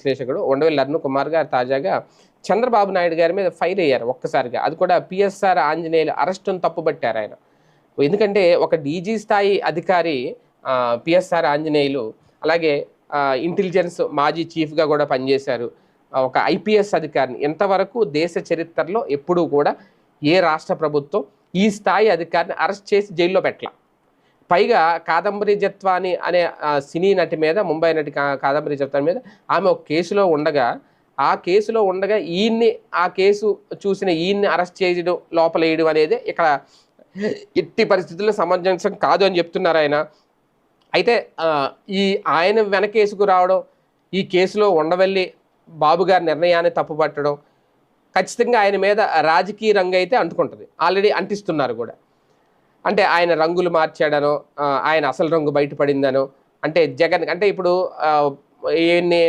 విశ్లేషకుడు ఉండవల్లి అరుణ్ కుమార్ గారు తాజాగా చంద్రబాబు నాయుడు గారి మీద ఫైర్ అయ్యారు ఒక్కసారిగా. అది కూడా పిఎస్ఆర్ ఆంజనేయులు అరెస్టును తప్పుబట్టారు ఆయన. ఎందుకంటే ఒక డీజీ స్థాయి అధికారి పిఎస్ఆర్ ఆంజనేయులు, అలాగే ఇంటెలిజెన్స్ మాజీ చీఫ్గా కూడా పనిచేశారు. ఒక ఐపీఎస్ అధికారిని ఇంతవరకు దేశ చరిత్రలో ఎప్పుడూ కూడా ఏ రాష్ట్ర ప్రభుత్వం ఈ స్థాయి అధికారిని అరెస్ట్ చేసి జైల్లో పెట్టాల. పైగా కాదంబరి జత్వాని అనే సినీ నటి మీద, ముంబై నటి కాదంబరి జత్వాని మీద ఆమె ఒక కేసులో ఉండగా ఈయన్ని, ఆ కేసు చూసిన ఈయన్ని అరెస్ట్ చేయడం, లోపల వేయడం అనేది ఇక్కడ ఎట్టి పరిస్థితుల్లో సమంజసం కాదు అని చెప్తున్నారు ఆయన. అయితే ఈ ఆయన వెనకేసుకు రావడం, ఈ కేసులో ఉండవల్లి బాబు గారి నిర్ణయాన్ని తప్పుపట్టడం ఖచ్చితంగా ఆయన మీద రాజకీయ రంగు అయితే అంటుకుంటుంది. ఆల్రెడీ అంటిస్తున్నారు కూడా. అంటే ఆయన రంగులు మార్చాడనో, ఆయన అసలు రంగు బయటపడిందనో, అంటే జగన్ అంటే ఇప్పుడు ఈయన్ని